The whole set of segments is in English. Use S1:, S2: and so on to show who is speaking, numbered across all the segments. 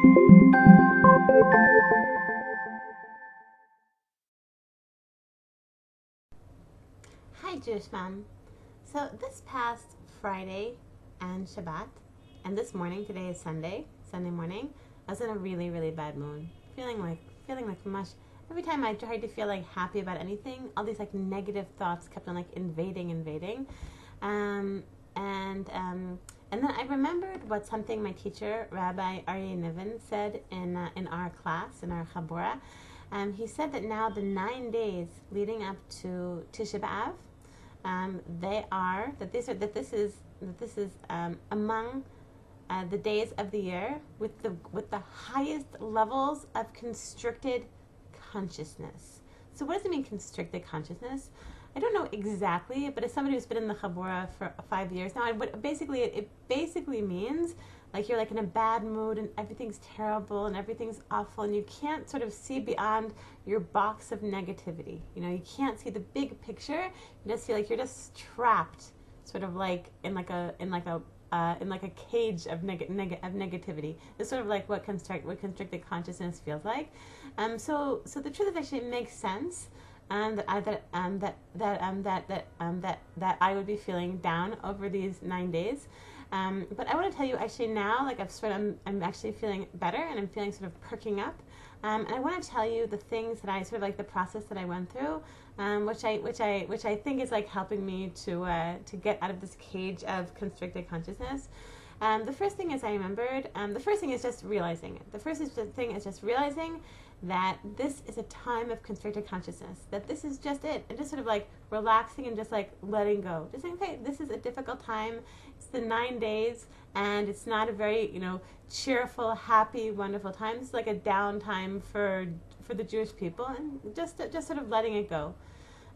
S1: Hi, Jewish Mom. So this past Friday and Shabbat, and this morning, today is Sunday morning, I was in a really, really bad mood, feeling like mush. Every time I tried to feel like happy about anything, all these like negative thoughts kept on like invading. And then I remembered what something my teacher, Rabbi Aryeh Niven, said in our class, in our Chabura. He said that now the 9 days leading up to Tisha B'Av, this is among the days of the year with the highest levels of constricted consciousness. So what does it mean, constricted consciousness? I don't know exactly, but as somebody who's been in the Chabura for 5 years now, it basically means like you're like in a bad mood and everything's terrible and everything's awful and you can't sort of see beyond your box of negativity. You know, you can't see the big picture. You just feel like you're just trapped, sort of like in like a cage of negativity. It's sort of like what constricted consciousness feels like. So the truth is actually it makes sense. That I would be feeling down over these 9 days. But I want to tell you actually now, like I'm actually feeling better and I'm feeling sort of perking up. And I want to tell you the things that I sort of like the process that I went through, which I think is like helping me to get out of this cage of constricted consciousness. The first thing is I remembered. The first thing is just realizing it. The first thing is just realizing that this is a time of constricted consciousness, that this is just it, and just sort of like relaxing and just like letting go. Just saying, okay, this is a difficult time. It's the 9 days, and it's not a very, cheerful, happy, wonderful time. It's like a down time for the Jewish people, and just sort of letting it go,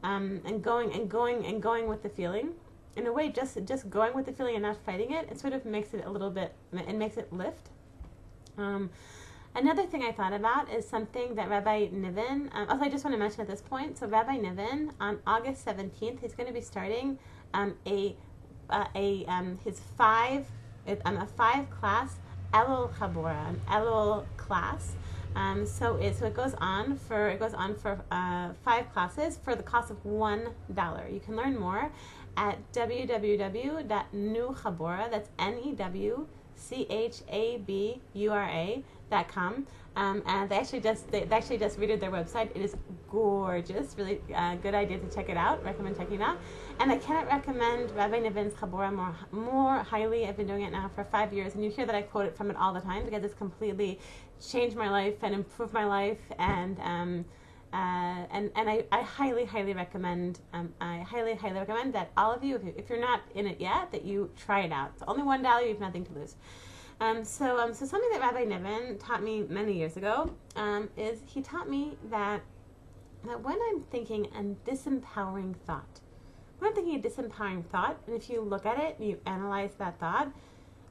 S1: and going with the feeling. In a way, just going with the feeling and not fighting it, it sort of makes it a little bit, it makes it lift. Another thing I thought about is something that Rabbi Niven, also I just want to mention at this point, so Rabbi Niven, on August 17th, he's going to be starting a 5-class Elul Chabura, an Elul class. So it goes on for 5 classes for the cost of $1. You can learn more at www.newchabura, that's NEWCHABURA.com. And they actually just redid their website. It is gorgeous, really good idea to check it out. Recommend checking it out. And I cannot recommend Rabbi Niven's Chabura more highly. I've been doing it now for 5 years, and you hear that I quote it from it all the time because it's completely changed my life and improved my life. And I highly recommend. I highly recommend that all of you, if you're not in it yet, that you try it out. It's only $1. You have nothing to lose. So something that Rabbi Niven taught me many years ago is he taught me that when I'm thinking a disempowering thought, and if you look at it and you analyze that thought,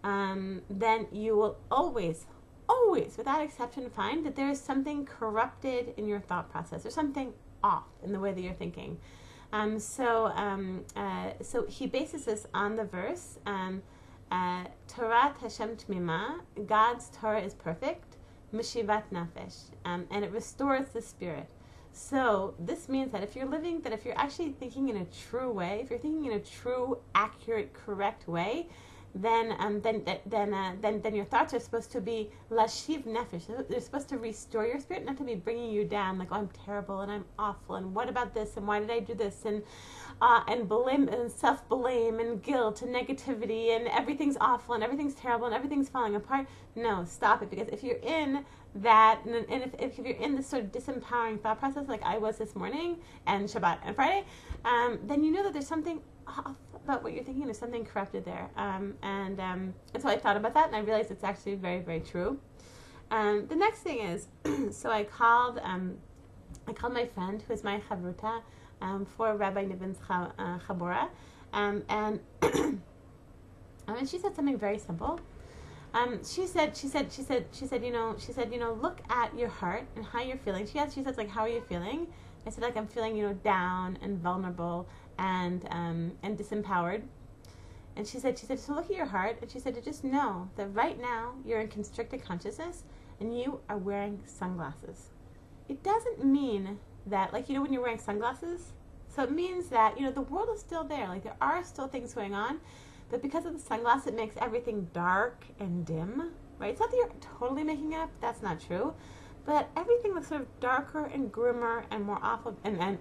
S1: then you will always, without exception, find that there is something corrupted in your thought process or something off in the way that you're thinking. So he bases this on the verse, Torah Hashem Tmima, God's Torah is perfect, Mishivat Nafesh, and it restores the spirit. So this means that if you're actually thinking in a true way, if you're thinking in a true, accurate, correct way, then your thoughts are supposed to be lashiv nefesh. They're supposed to restore your spirit, not to be bringing you down. Like, oh, I'm terrible and I'm awful, and what about this, and why did I do this, and blame and self-blame and guilt and negativity and everything's awful and everything's terrible and everything's falling apart. No, stop it, because if you're in that, and if you're in this sort of disempowering thought process, like I was this morning and Shabbat and Friday, then you know that there's something off about what you're thinking. There's something corrupted there, and so I thought about that, and I realized it's actually very, very true. The next thing is, so I called my friend who is my chavruta for Rabbi Niven's Chabura, and she said something very simple. She said, look at your heart and how you're feeling. She said, like, how are you feeling? I said, like, I'm feeling, down and vulnerable and disempowered. And she said, so look at your heart. And she said, to just know that right now you're in constricted consciousness, and you are wearing sunglasses. It doesn't mean that, like, when you're wearing sunglasses, so it means that, the world is still there. Like, there are still things going on, but because of the sunglasses, it makes everything dark and dim, right? It's not that you're totally making it up. That's not true. But everything looks sort of darker and grimmer and more awful, and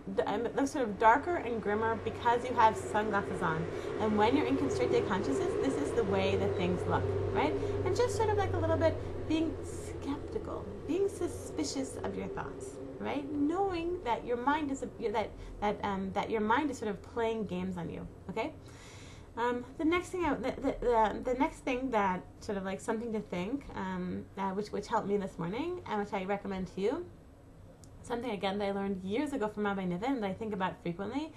S1: looks sort of darker and grimmer because you have sunglasses on. And when you're in constricted consciousness, this is the way that things look, right? And just sort of like a little bit being skeptical, being suspicious of your thoughts, right? Knowing that your mind is that your mind is sort of playing games on you, okay? The next thing that sort of like something to think, which helped me this morning and which I recommend to you, something again that I learned years ago from Rabbi Niven that I think about frequently,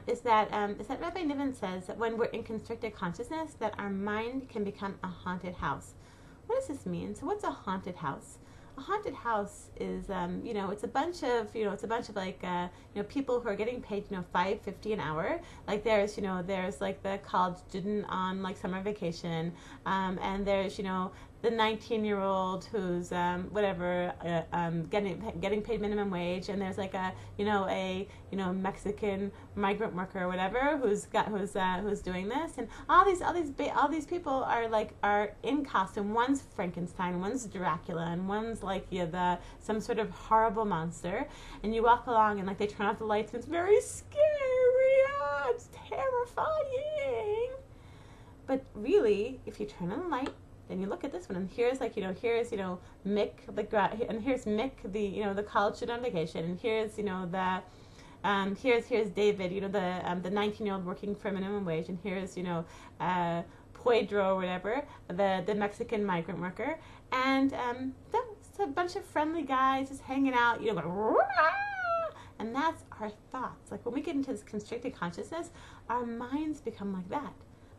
S1: is that Rabbi Niven says that when we're in constricted consciousness, that our mind can become a haunted house. What does this mean? So what's a haunted house? A haunted house is, it's a bunch of like, people who are getting paid, $5.50 an hour. Like there's like the college student on like summer vacation, and there's, the 19-year-old who's getting paid minimum wage, and there's like a Mexican migrant worker or whatever who's doing this, and all these people are in costume. One's Frankenstein, one's Dracula, and one's like some sort of horrible monster. And you walk along and like they turn off the lights and it's very scary. It's terrifying. But really, if you turn on the light, then you look at this one, and here's Mick, and here's Mick, the college student on vacation, and here's here's David, the 19-year-old working for minimum wage, and here's Pedro or whatever, the Mexican migrant worker, and it's a bunch of friendly guys just hanging out, going, "Rah!" And that's our thoughts. Like when we get into this constricted consciousness, our minds become like that.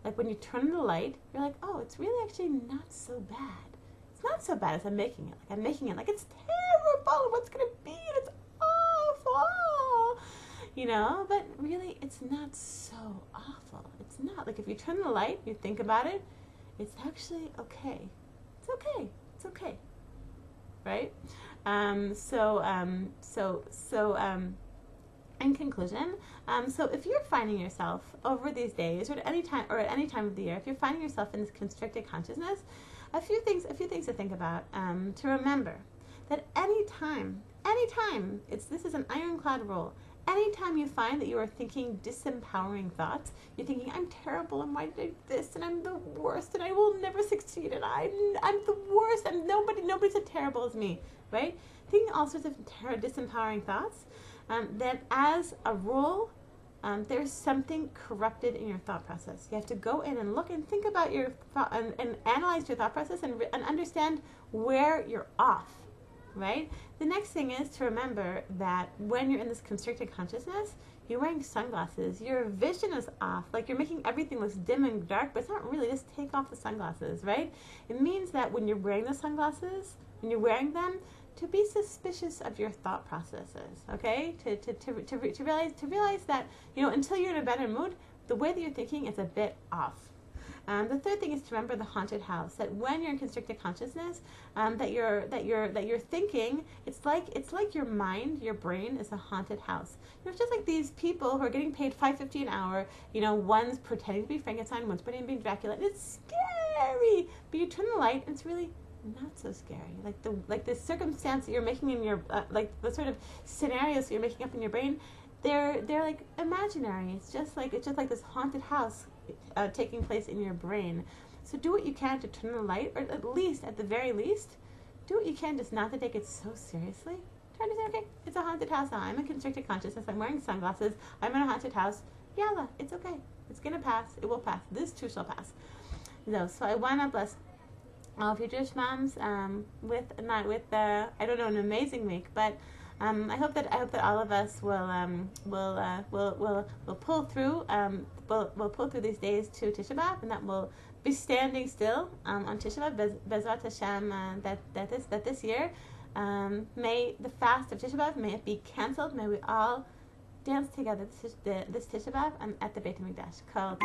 S1: Like when you turn on the light, you're like, oh, it's really actually not so bad. It's not so bad as I'm making it. Like I'm making it like it's terrible. What's going to be? It's awful. But really it's not so awful. It's not. Like if you turn on the light, you think about it, it's actually okay. It's okay. It's okay. Right? In conclusion, so if you're finding yourself over these days or at any time of the year, if you're finding yourself in this constricted consciousness, a few things to think about, to remember that anytime, this is an ironclad rule. Anytime you find that you are thinking disempowering thoughts, you're thinking, I'm terrible, and why did I do this, and I'm the worst, and I will never succeed, and I'm the worst, and nobody's as terrible as me, right? Thinking all sorts of disempowering thoughts, that as a rule, there's something corrupted in your thought process. You have to go in and look and think about your thought and analyze your thought process and understand where you're off, right? The next thing is to remember that when you're in this constricted consciousness, you're wearing sunglasses. Your vision is off. Like you're making everything look dim and dark, but it's not really. Just take off the sunglasses, right? It means that when you're wearing the sunglasses, when you're wearing them, to be suspicious of your thought processes, okay? To realize that, until you're in a better mood, the way that you're thinking is a bit off. The third thing is to remember the haunted house. That when you're in constricted consciousness, that you're thinking, it's like your mind, your brain is a haunted house. It's just like these people who are getting paid $5.50 an hour. One's pretending to be Frankenstein, one's pretending to be Dracula. And it's scary, but you turn the light, and it's really not so scary. Like the circumstance that you're making in your like the sort of scenarios that you're making up in your brain, they're like imaginary. It's just like this haunted house taking place in your brain. So do what you can to turn the light, or at the very least, do what you can just not to take it so seriously. Try to say, okay, it's a haunted house now. I'm in constricted consciousness. I'm wearing sunglasses. I'm in a haunted house. Yalla, it's okay. It's gonna pass. It will pass. This too shall pass. So I want to bless all of you Jewish moms with an amazing week, but I hope that all of us will pull through we'll pull through these days to Tisha B'Av, and that we'll be standing still on Tisha B'Av, Bezrat Hashem, that this year may the fast of Tisha B'Av, may it be canceled. May we all dance together this Tisha B'Av at the Beit HaMikdash. Kol